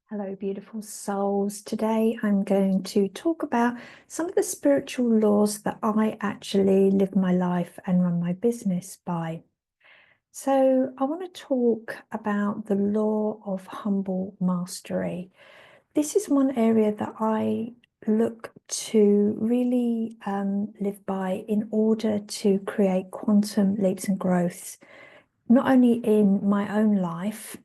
Hello, beautiful souls. Today I'm going to talk about some of the spiritual laws that I actually live my life and run my business by. So, I want to talk about the law of humble mastery. This is one area that I look to really live by in order to create quantum leaps and growths, not only in my own life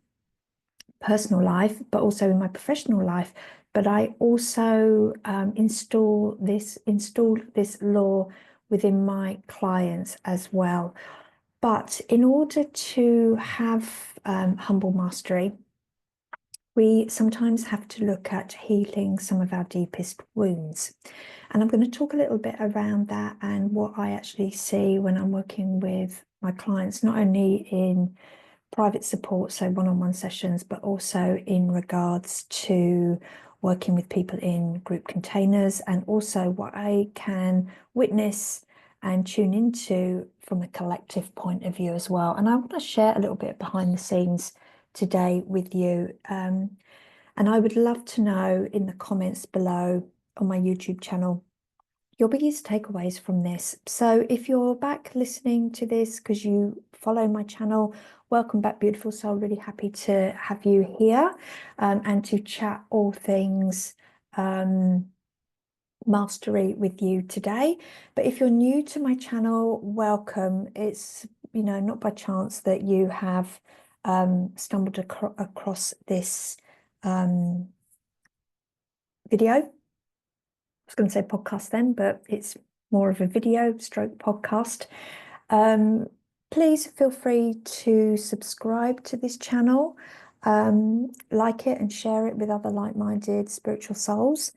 personal life, but also in my professional life. But I also install this law within my clients as well. But in order to have humble mastery, we sometimes have to look at healing some of our deepest wounds. And I'm going to talk a little bit around that and what I actually see when I'm working with my clients, not only in private support, so one-on-one sessions, but also in regards to working with people in group containers, and also what I can witness and tune into from a collective point of view as well. And I want to share a little bit behind the scenes today with you. And I would love to know in the comments below on my YouTube channel your biggest takeaways from this. So if you're back listening to this because you follow my channel, welcome back, beautiful soul. Really happy to have you here and to chat all things mastery with you today. But if you're new to my channel, welcome. It's, not by chance that you have stumbled across this video. I was going to say podcast then, but it's more of a video stroke podcast. Please feel free to subscribe to this channel, like it and share it with other like-minded spiritual souls.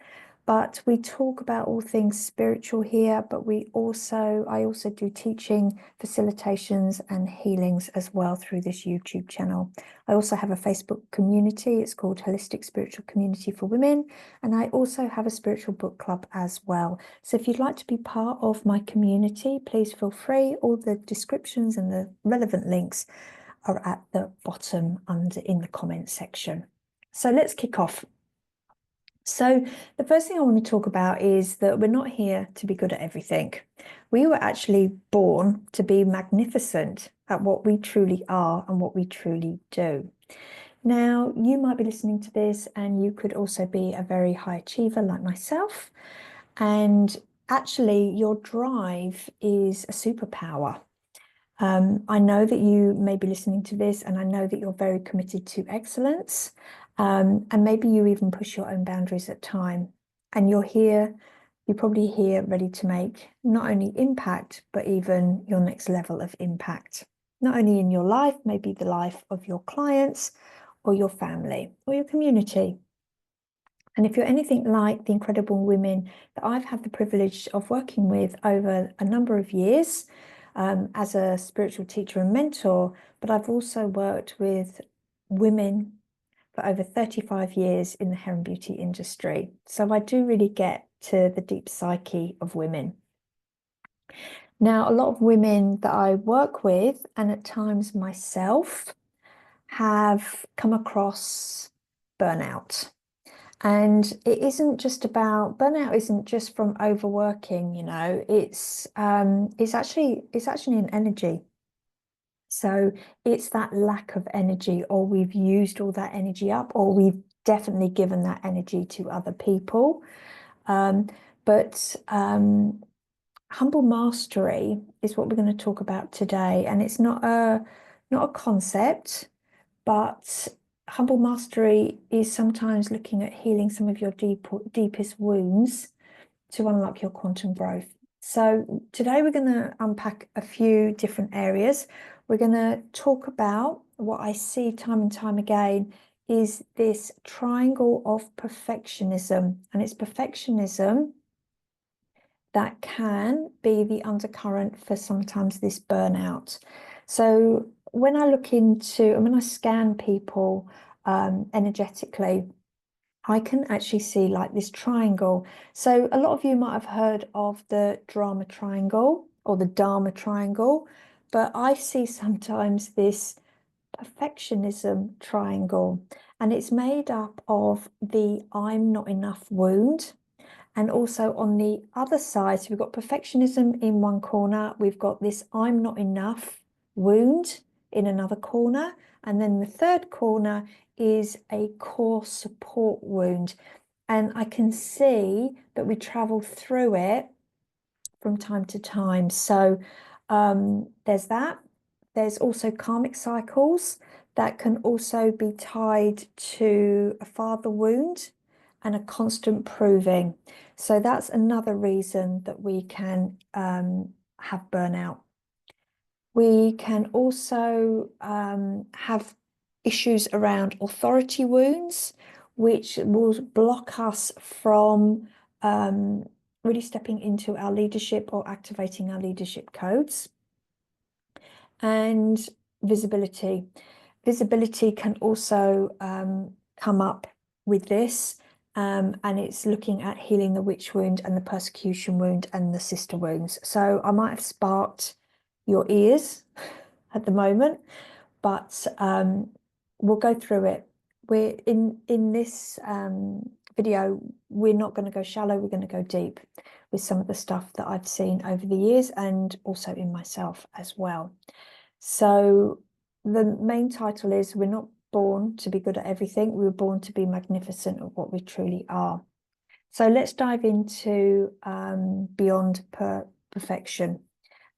But we talk about all things spiritual here, but I also do teaching, facilitations and healings as well through this YouTube channel. I also have a Facebook community. It's called Holistic Spiritual Community for Women. And I also have a spiritual book club as well. So if you'd like to be part of my community, please feel free. All the descriptions and the relevant links are at the bottom under in the comment section. So let's kick off. So the first thing I want to talk about is that we're not here to be good at everything. We were actually born to be magnificent at what we truly are and what we truly do. Now, you might be listening to this and you could also be a very high achiever like myself. And actually, your drive is a superpower. I know that you may be listening to this and I know that you're very committed to excellence. And maybe you even push your own boundaries at time. And you're probably here ready to make not only impact, but even your next level of impact. Not only in your life, maybe the life of your clients or your family or your community. And if you're anything like the incredible women that I've had the privilege of working with over a number of years as a spiritual teacher and mentor, but I've also worked with women for over 35 years in the hair and beauty industry. So I do really get to the deep psyche of women. Now, a lot of women that I work with, and at times myself, have come across burnout. And burnout isn't just from overworking, it's actually an energy. So it's that lack of energy, or we've used all that energy up, or we've definitely given that energy to other people. But humble mastery is what we're going to talk about today. And it's not a concept, but humble mastery is sometimes looking at healing some of your deepest wounds to unlock your quantum growth. So today we're going to unpack a few different areas. We're going to talk about what I see time and time again is this triangle of perfectionism. And it's perfectionism that can be the undercurrent for sometimes this burnout. So when I scan people energetically, I can actually see like this triangle. So a lot of you might have heard of the drama triangle or the Dharma triangle, but I see sometimes this perfectionism triangle. And it's made up of the I'm not enough wound. And also on the other side, so we've got perfectionism in one corner, we've got this I'm not enough wound in another corner. And then the third corner is a core support wound. And I can see that we travel through it from time to time. So there's that. There's also karmic cycles that can also be tied to a father wound and a constant proving. So that's another reason that we can have burnout. We can also have issues around authority wounds, which will block us from really stepping into our leadership or activating our leadership codes. And visibility. Visibility can also come up with this, and it's looking at healing the witch wound and the persecution wound and the sister wounds. So I might have sparked your ears at the moment, but we'll go through it. We're in this video, we're not going to go shallow, we're going to go deep with some of the stuff that I've seen over the years and also in myself as well. So the main title is We're Not Born to be Good at Everything. We were born to be magnificent at what we truly are. So let's dive into beyond perfection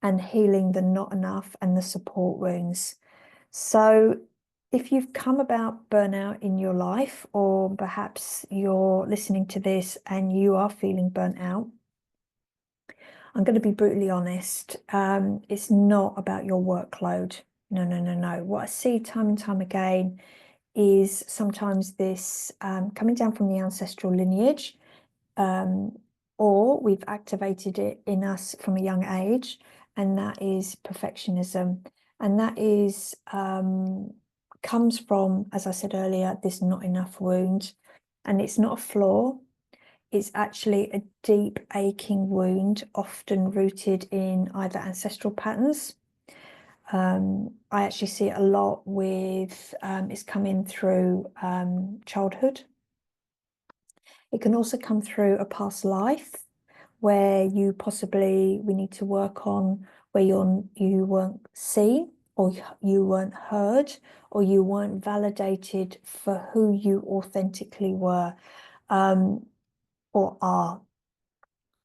and healing the not enough and the support wounds. So if you've come about burnout in your life, or perhaps you're listening to this and you are feeling burnt out, I'm going to be brutally honest. It's not about your workload. No, no, no, no. What I see time and time again is sometimes this coming down from the ancestral lineage, or we've activated it in us from a young age, and that is perfectionism. And that is comes from, as I said earlier, this not enough wound. And it's not a flaw. It's actually a deep aching wound, often rooted in either ancestral patterns. I actually see it a lot with it's coming through childhood. It can also come through a past life where you possibly we need to work on where you weren't seen, or you weren't heard, or you weren't validated for who you authentically were. Or are.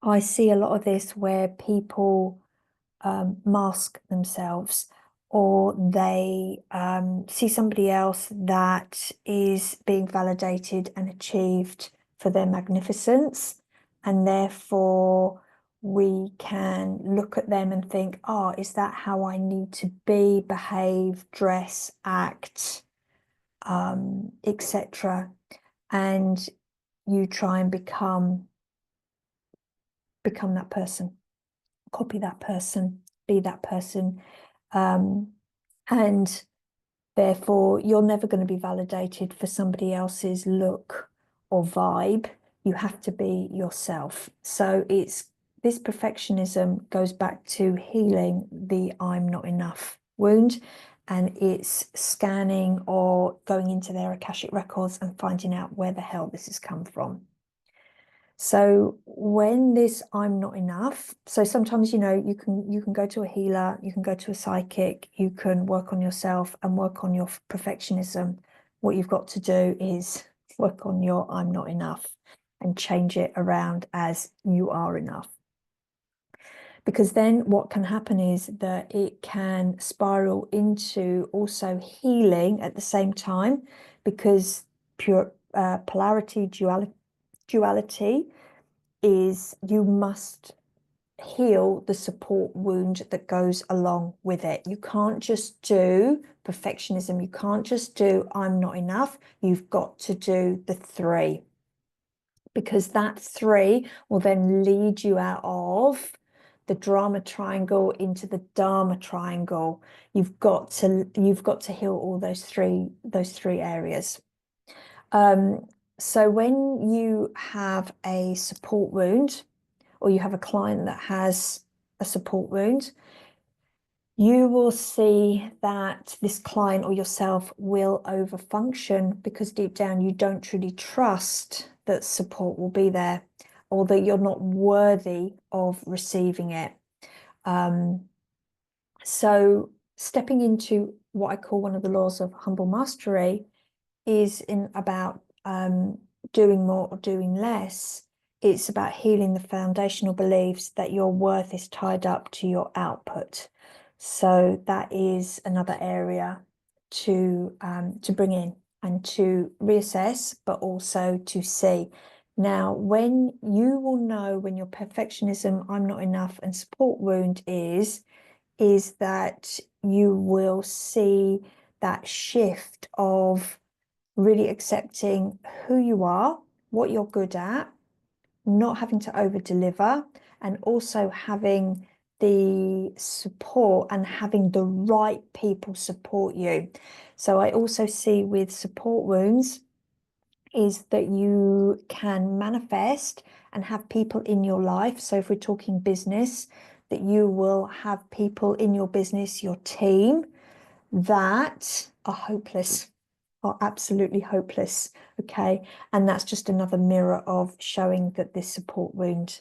I see a lot of this where people mask themselves, or they see somebody else that is being validated and achieved for their magnificence, and therefore we can look at them and think, oh, is that how I need to be, behave, dress, act, etc. And you try and become that person, copy that person, be that person. And therefore, you're never going to be validated for somebody else's look or vibe. You have to be yourself. So it's this perfectionism goes back to healing the I'm not enough wound. And it's scanning or going into their Akashic records and finding out where the hell this has come from. So when this I'm not enough, so sometimes, you know, you can go to a healer, you can go to a psychic, you can work on yourself and work on your perfectionism. What you've got to do is work on your I'm not enough and change it around as you are enough. Because then what can happen is that it can spiral into also healing at the same time, because pure polarity, duality is you must heal the support wound that goes along with it. You can't just do perfectionism. You can't just do I'm not enough. You've got to do the 3, because that 3 will then lead you out of the drama triangle into the dharma triangle. You've got to heal all those three areas. So when you have a support wound, or you have a client that has a support wound, you will see that this client or yourself will overfunction because deep down you don't truly trust that support will be there, or that you're not worthy of receiving it. So stepping into what I call one of the laws of humble mastery is about doing more or doing less. It's about healing the foundational beliefs that your worth is tied up to your output. So that is another area to bring in and to reassess, but also to see. Now, when you will know when your perfectionism, I'm not enough, and support wound is that you will see that shift of really accepting who you are, what you're good at, not having to over deliver, and also having the support and having the right people support you. So I also see with support wounds is that you can manifest and have people in your life. So if we're talking business, that you will have people in your business, your team, that are hopeless, are absolutely hopeless. Okay. And that's just another mirror of showing that this support wound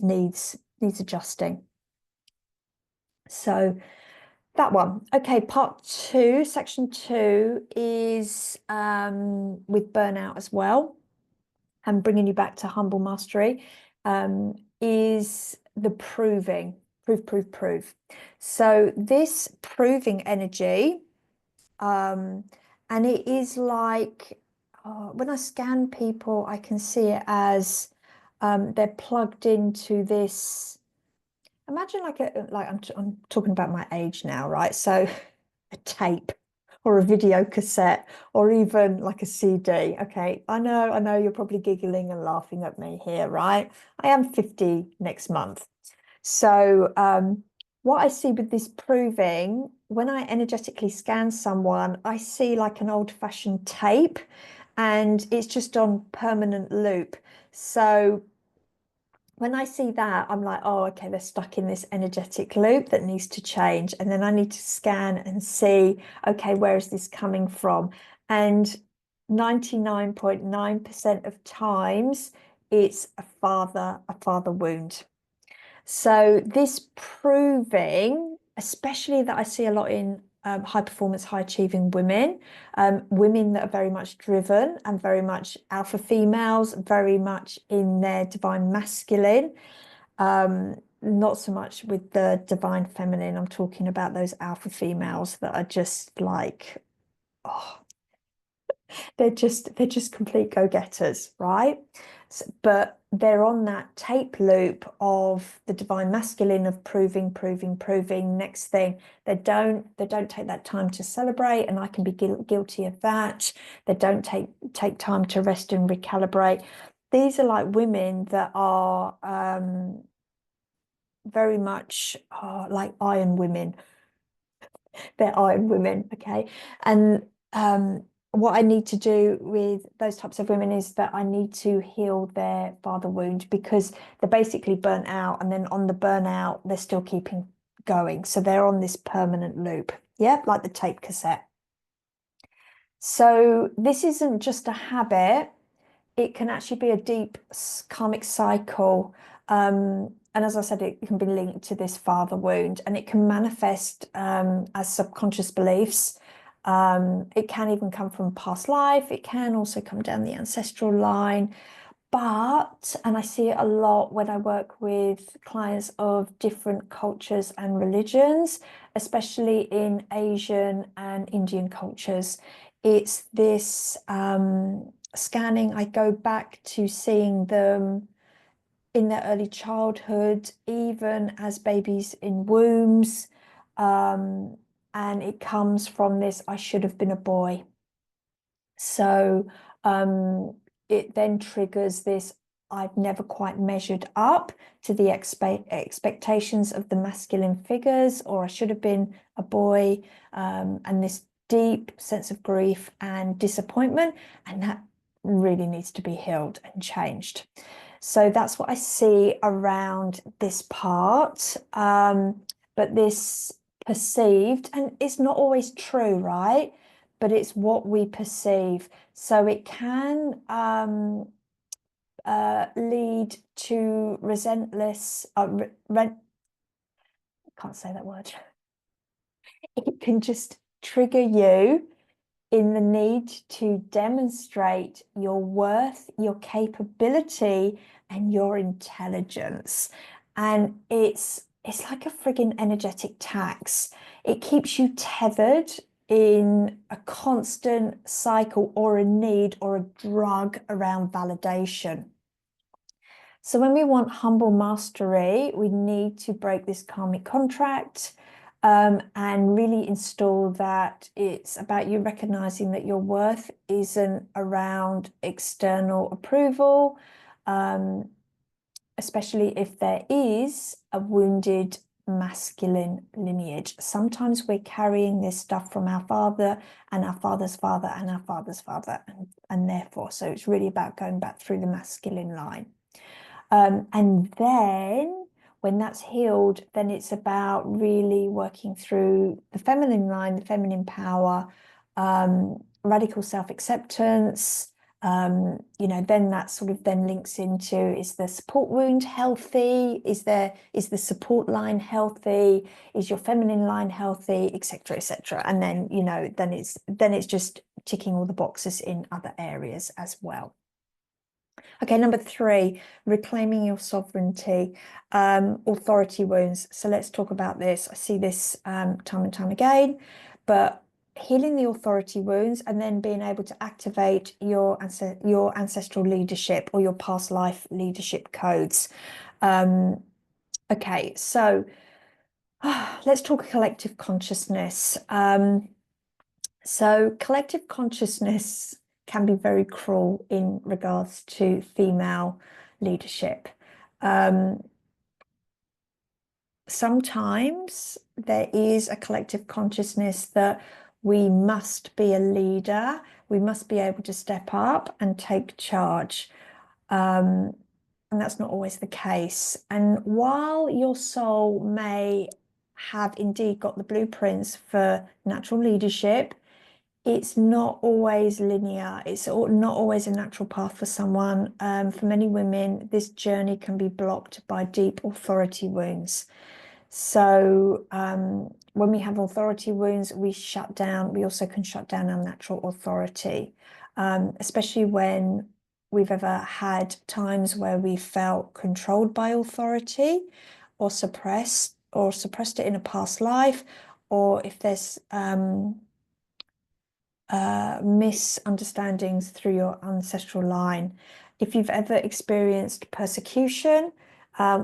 needs adjusting. So that one. Okay, part 2, section 2 is with burnout as well, and bringing you back to humble mastery, is the proving, prove. So this proving energy, and it is like, when I scan people, I can see it as they're plugged into this. Imagine I'm talking about my age now, right? So a tape or a video cassette or even like a CD. Okay, I know you're probably giggling and laughing at me here, right? I am 50 next month. So what I see with this proving, when I energetically scan someone, I see like an old-fashioned tape, and it's just on permanent loop. So when I see that, I'm like, oh, okay, they're stuck in this energetic loop that needs to change. And then I need to scan and see, okay, where is this coming from? And 99.9% of times, it's a father wound. So this proving, especially that I see a lot in high performance, high achieving women, women that are very much driven and very much alpha females, very much in their divine masculine, not so much with the divine feminine. I'm talking about those alpha females that are just like, oh, they're just complete go-getters, right? But they're on that tape loop of the divine masculine of proving. Next thing, they don't take that time to celebrate, and I can be guilty of that. They don't take time to rest and recalibrate. These are like women that are very much like iron women. They're iron women, okay? And what I need to do with those types of women is that I need to heal their father wound, because they're basically burnt out, and then on the burnout, they're still keeping going. So they're on this permanent loop, yeah, like the tape cassette. So this isn't just a habit, it can actually be a deep karmic cycle. And as I said, it can be linked to this father wound, and it can manifest as subconscious beliefs. It can even come from past life. It can also come down the ancestral line. But, and I see it a lot when I work with clients of different cultures and religions, especially in Asian and Indian cultures, it's this scanning. I go back to seeing them in their early childhood, even as babies in wombs. And it comes from this, I should have been a boy. So it then triggers this, I've never quite measured up to the expectations of the masculine figures, or I should have been a boy, and this deep sense of grief and disappointment, and that really needs to be healed and changed. So that's what I see around this part. But this perceived, and it's not always true, right? But it's what we perceive. So it can lead to resentless, can't say that word. It can just trigger you in the need to demonstrate your worth, your capability, and your intelligence. And it's like a frigging energetic tax. It keeps you tethered in a constant cycle or a need or a drug around validation. So when we want humble mastery, we need to break this karmic contract and really install that it's about you recognizing that your worth isn't around external approval, especially if there is a wounded masculine lineage. Sometimes we're carrying this stuff from our father and our father's father and our father's father, and therefore, so it's really about going back through the masculine line. And then when that's healed, then it's about really working through the feminine line, the feminine power, radical self-acceptance. Then that sort of then links into, is the support wound healthy? Is the support line healthy? Is your feminine line healthy, etc., etc.? And then, then it's just ticking all the boxes in other areas as well. Okay, number 3, reclaiming your sovereignty, authority wounds. So let's talk about this. I see this time and time again, but healing the authority wounds and then being able to activate your ancestral leadership or your past life leadership codes. Okay, so let's talk collective consciousness. So collective consciousness can be very cruel in regards to female leadership. Sometimes there is a collective consciousness that we must be a leader, we must be able to step up and take charge. And that's not always the case. And while your soul may have indeed got the blueprints for natural leadership, it's not always linear. It's not always a natural path for someone. For many women, this journey can be blocked by deep authority wounds. So when we have authority wounds, we shut down. We also can shut down our natural authority, especially when we've ever had times where we felt controlled by authority or suppressed it in a past life, or if there's misunderstandings through your ancestral line. If you've ever experienced persecution,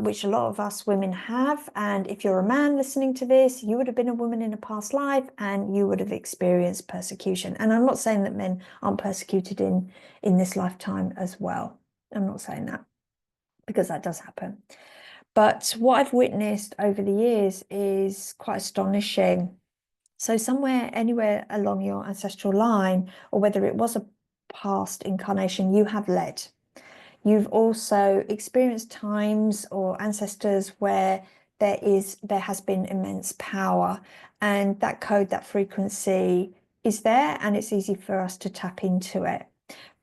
which a lot of us women have, and if you're a man listening to this, you would have been a woman in a past life and you would have experienced persecution. And I'm not saying that men aren't persecuted in this lifetime as well. I'm not saying that, because that does happen. But what I've witnessed over the years is quite astonishing. So somewhere, anywhere along your ancestral line, or whether it was a past incarnation, you have led. You've also experienced times or ancestors where there has been immense power, and that code, that frequency is there, and it's easy for us to tap into it.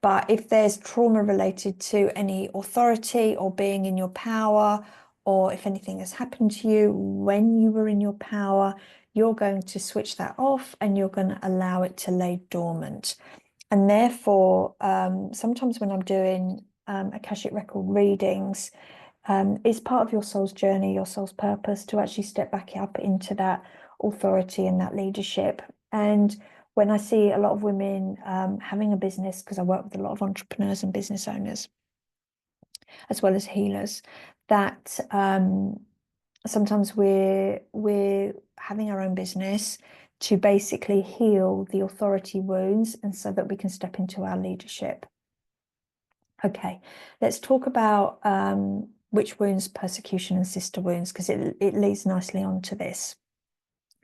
But if there's trauma related to any authority or being in your power, or if anything has happened to you when you were in your power, you're going to switch that off and you're going to allow it to lay dormant. And therefore, sometimes when I'm doing Akashic record readings, it's part of your soul's journey, your soul's purpose, to actually step back up into that authority and that leadership. And when I see a lot of women having a business, because I work with a lot of entrepreneurs and business owners, as well as healers, that sometimes we're having our own business to basically heal the authority wounds, and so that we can step into our leadership. Okay, let's talk about witch wounds, persecution, and sister wounds, because it leads nicely onto this.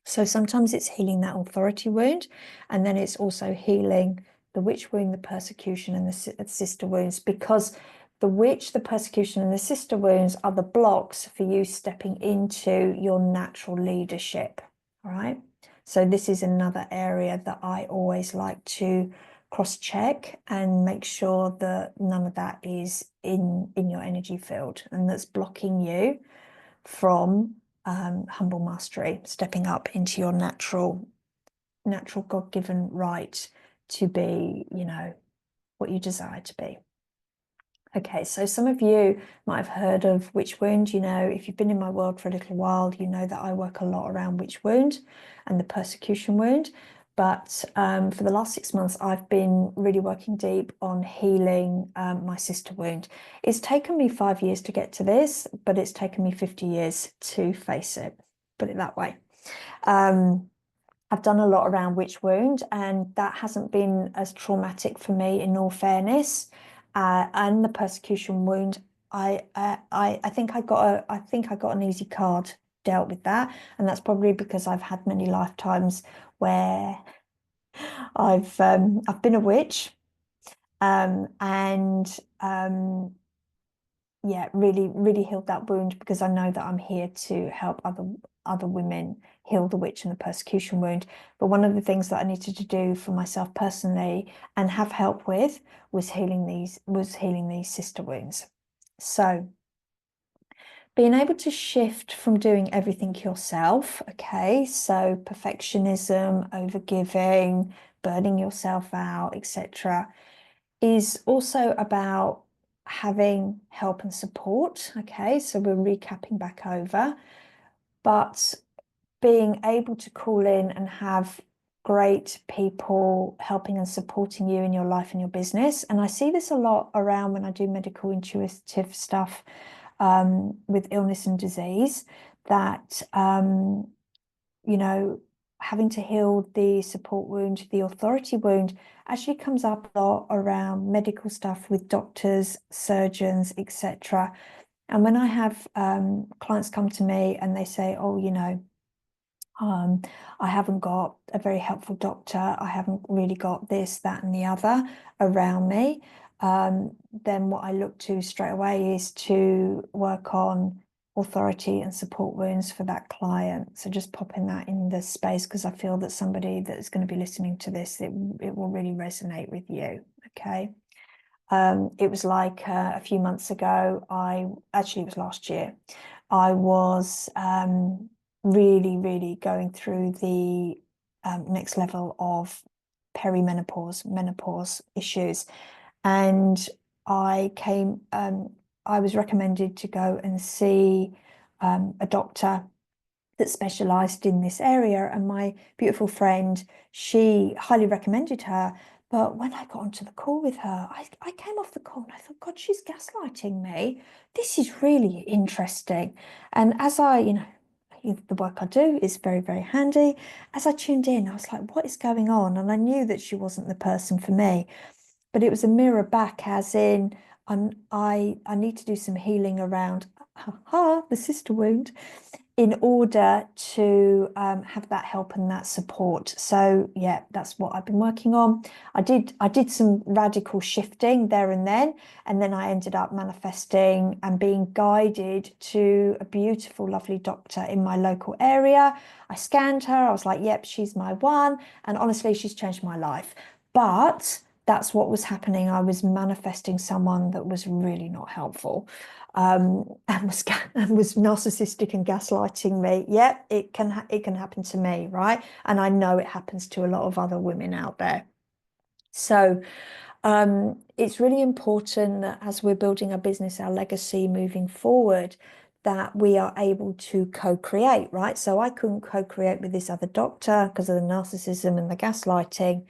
So sometimes it's healing that authority wound, and then it's also healing the witch wound, the persecution, and the sister wounds, because the witch, the persecution, and the sister wounds are the blocks for you stepping into your natural leadership. All right. So this is another area that I always like to cross-check and make sure that none of that is in your energy field and that's blocking you from humble mastery, stepping up into your natural God-given right to be, what you desire to be. Okay, so some of you might have heard of witch wound. If you've been in my world for a little while, you know that I work a lot around witch wound and the persecution wound. But for the last 6 months, I've been really working deep on healing my sister wound. It's taken me 5 years to get to this, but it's taken me 50 years to face it, put it that way. I've done a lot around witch wound, and that hasn't been as traumatic for me, in all fairness. And the persecution wound, I think I got an easy card dealt with that, and that's probably because I've had many lifetimes where I've been a witch, and yeah, really healed that wound, because I know that I'm here to help other women heal the witch and the persecution wound. But one of the things that I needed to do for myself personally and have help with was healing these sister wounds. So being able to shift from doing everything yourself, okay, so perfectionism, overgiving, burning yourself out, etc., is also about having help and support. Okay, so we're recapping back over, but being able to call in and have great people helping and supporting you in your life and your business. And I see this a lot around when I do medical intuitive stuff with illness and disease, that having to heal the support wound, the authority wound, actually comes up a lot around medical stuff with doctors, surgeons, etc. And when I have clients come to me and they say, oh, I haven't got a very helpful doctor, I haven't really got this, that, and the other around me, then what I look to straight away is to work on authority and support wounds for that client. So just popping that in the space, because I feel that somebody that is going to be listening to this, it will really resonate with you. Okay. It was like a few months ago, it was last year, I was really going through the next level of menopause issues. And I was recommended to go and see a doctor that specialized in this area. And my beautiful friend, she highly recommended her. But when I got onto the call with her, I came off the call and I thought, God, she's gaslighting me. This is really interesting. And as the work I do is very handy. As I tuned in, I was like, what is going on? And I knew that she wasn't the person for me. But it was a mirror back, as in, I need to do some healing around the sister wound, in order to have that help and that support. So yeah, that's what I've been working on. I did some radical shifting there and then I ended up manifesting and being guided to a beautiful, lovely doctor in my local area. I scanned her, I was like, yep, she's my one. And honestly, she's changed my life. But that's what was happening. I was manifesting someone that was really not helpful, and was narcissistic and gaslighting me. Yep, it can happen to me, right? And I know it happens to a lot of other women out there. So it's really important that as we're building our business, our legacy moving forward, that we are able to co-create, right? So I couldn't co-create with this other doctor because of the narcissism and the gaslighting.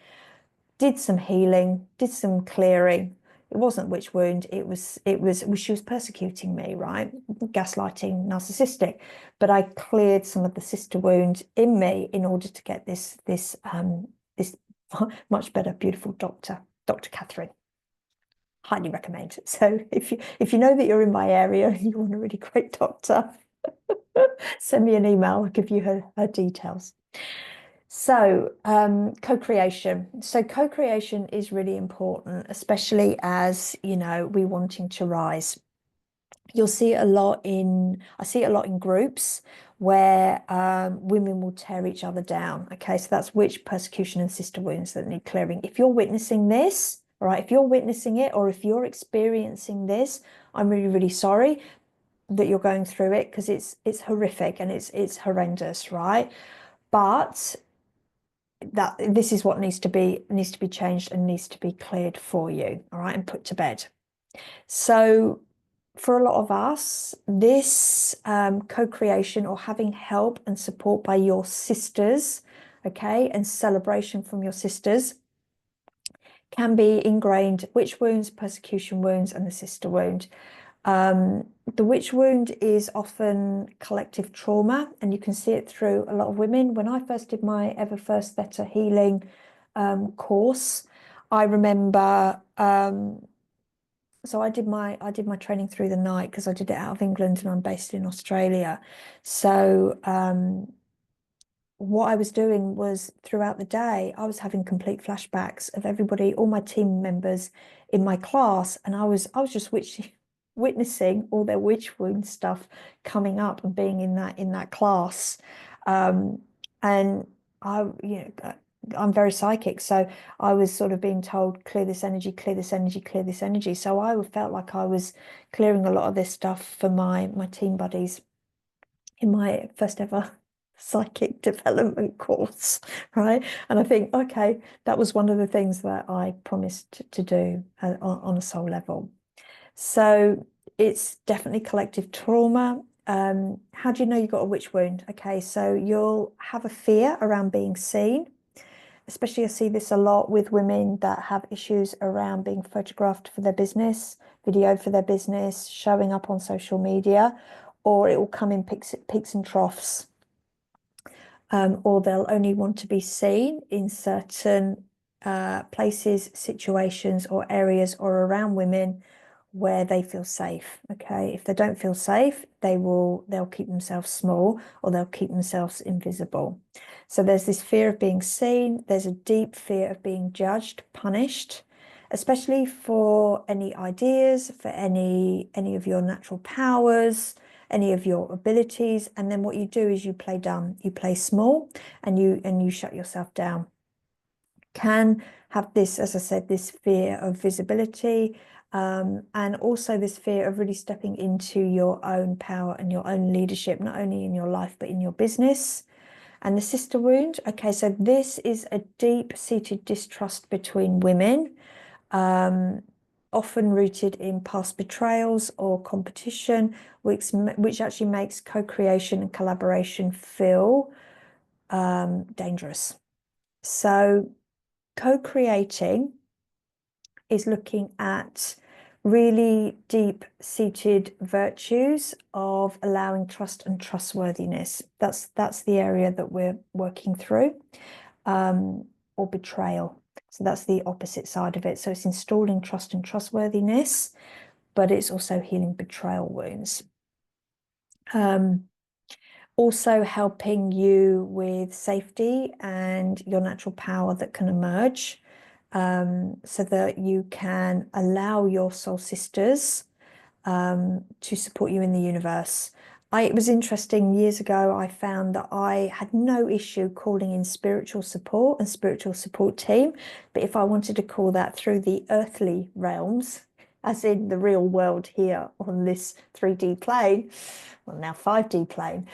Did some healing, did some clearing. It wasn't witch wound. She was persecuting me, right? Gaslighting, narcissistic. But I cleared some of the sister wound in me in order to get this much better, beautiful doctor, Dr. Catherine. Highly recommend. So if you know that you're in my area and you want a really great doctor, send me an email. I'll give you her details. So co-creation. So co-creation is really important, especially as, we're wanting to rise. you'll see it a lot I see it a lot in groups where women will tear each other down. Okay, so that's witch, persecution, and sister wounds that need clearing. If you're witnessing this, all right, if you're witnessing it, or if you're experiencing this, I'm really, really sorry that you're going through it, because it's horrific and it's horrendous, right? But that this is what needs to be changed and needs to be cleared for you, all right, and put to bed. So for a lot of us, this co-creation or having help and support by your sisters, okay, and celebration from your sisters can be ingrained witch wounds, persecution wounds, and the sister wound. The witch wound is often collective trauma, and you can see it through a lot of women. When I first did my ever first theta healing course, I remember so I did my training through the night because I did it out of England and I'm based in Australia. So what I was doing was throughout the day, I was having complete flashbacks of everybody, all my team members in my class, and I was just witnessing all their witch wound stuff coming up and being in that class. And I'm very psychic, so I was sort of being told, clear this energy, clear this energy, clear this energy. So I felt like I was clearing a lot of this stuff for my team buddies in my first ever psychic development course, right? And I think, okay, that was one of the things that I promised to do on a soul level. So it's definitely collective trauma. How do you know you got a witch wound? Okay, so you'll have a fear around being seen. Especially I see this a lot with women that have issues around being photographed for their business, videoed for their business, showing up on social media, or it will come in peaks and troughs. Or they'll only want to be seen in certain places, situations, or areas or around women where they feel safe. Okay, if they don't feel safe, they'll keep themselves small, or they'll keep themselves invisible. So there's this fear of being seen. There's a deep fear of being judged, punished, especially for any ideas, for any of your natural powers, any of your abilities. And then what you do is you play dumb, you play small, and you shut yourself down. Can have this, as I said, this fear of visibility, and also this fear of really stepping into your own power and your own leadership, not only in your life, but in your business. And the sister wound, okay, so this is a deep-seated distrust between women, often rooted in past betrayals or competition, which actually makes co-creation and collaboration feel dangerous. So co-creating is looking at really deep-seated virtues of allowing trust and trustworthiness. That's the area that we're working through, or betrayal. So that's the opposite side of it. So it's installing trust and trustworthiness, but it's also healing betrayal wounds. Also helping you with safety and your natural power that can emerge, so that you can allow your soul sisters to support you in the universe. It was interesting, years ago, I found that I had no issue calling in spiritual support and spiritual support team. But if I wanted to call that through the earthly realms, as in the real world here on this 3D plane, well, now 5D plane,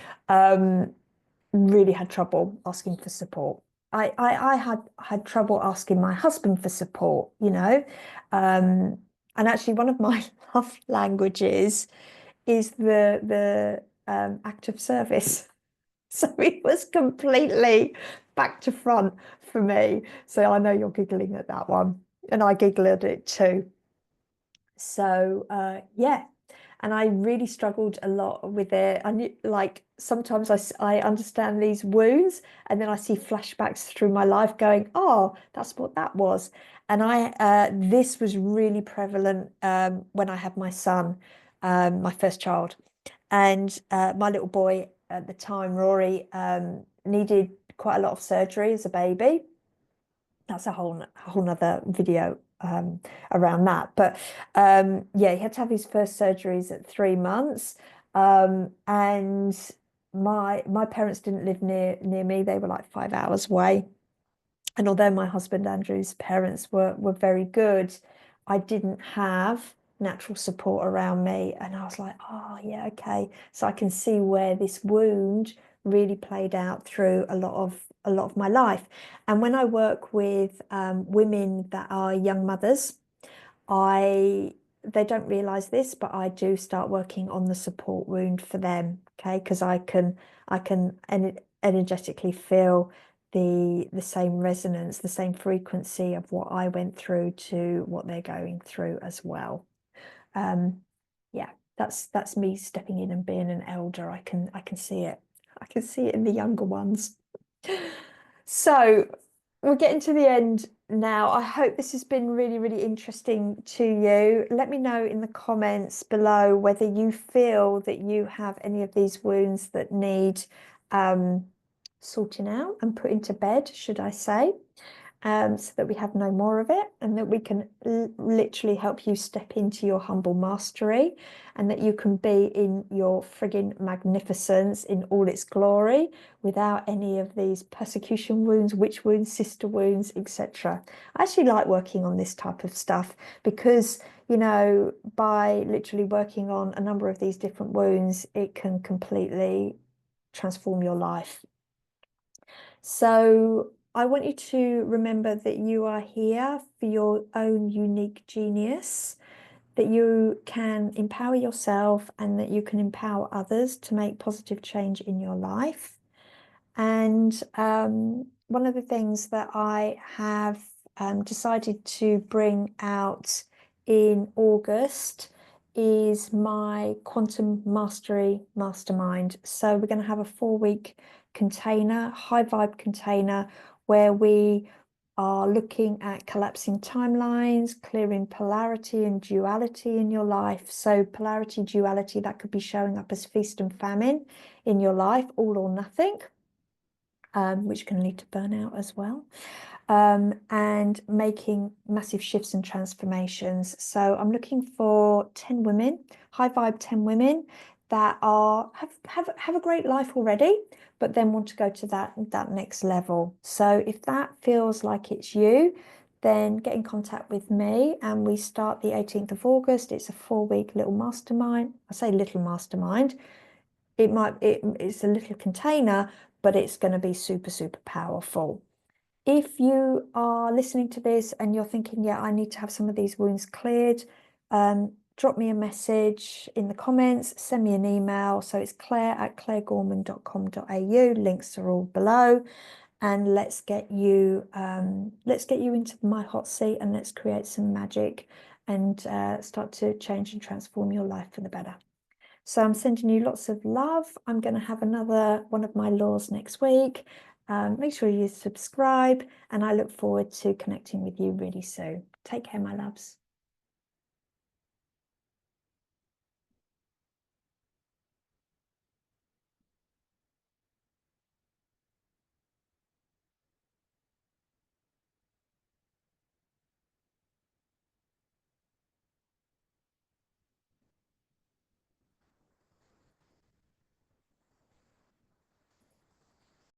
really had trouble asking for support. I had trouble asking my husband for support, you know. And actually one of my love languages is the act of service. So it was completely back to front for me. So I know you're giggling at that one, and I giggle at it too. So yeah, and I really struggled a lot with it. I knew, like, sometimes I understand these wounds, and then I see flashbacks through my life going, oh, that's what that was. And this was really prevalent when I had my son, my first child. And my little boy at the time, Rory, needed quite a lot of surgery as a baby. That's a whole nother video around that. But yeah, he had to have his first surgeries at 3 months. And my parents didn't live near me. They were like 5 hours away. And although my husband Andrew's parents were very good, I didn't have natural support around me. And I was like, oh yeah, okay. So I can see where this wound really played out through a lot of my life. And when I work with women that are young mothers, I they don't realize this, but I do start working on the support wound for them, okay? Because I can energetically feel the same resonance, the same frequency of what I went through to what they're going through as well. Yeah, that's me stepping in and being an elder. I can see it. I can see it in the younger ones. So we're getting to the end now. I hope this has been really, really interesting to you. Let me know in the comments below whether you feel that you have any of these wounds that need sorting out and put into bed, should I say, so that we have no more of it, and that we can literally help you step into your humble mastery, and that you can be in your frigging magnificence in all its glory without any of these persecution wounds, witch wounds, sister wounds, etc. I actually like working on this type of stuff because, you know, by literally working on a number of these different wounds, it can completely transform your life. So I want you to remember that you are here for your own unique genius, that you can empower yourself and that you can empower others to make positive change in your life. And one of the things that I have decided to bring out in August is my Quantum Mastery Mastermind. So we're going to have a 4-week container, high vibe container, where we are looking at collapsing timelines, clearing polarity and duality in your life. So polarity, duality, that could be showing up as feast and famine in your life, all or nothing. Which can lead to burnout as well, and making massive shifts and transformations. So I'm looking for 10 women, high vibe 10 women that have a great life already, but then want to go to that next level. So if that feels like it's you, then get in contact with me, and we start the 18th of August. It's a 4-week little mastermind. I say little mastermind. It's a little container, but it's going to be super, super powerful. If you are listening to this and you're thinking, yeah, I need to have some of these wounds cleared, drop me a message in the comments, send me an email. So it's claire@clairegorman.com.au. Links are all below. And let's get you into my hot seat, and let's create some magic and start to change and transform your life for the better. So I'm sending you lots of love. I'm going to have another one of my laws next week. Make sure you subscribe, and I look forward to connecting with you really soon. Take care, my loves.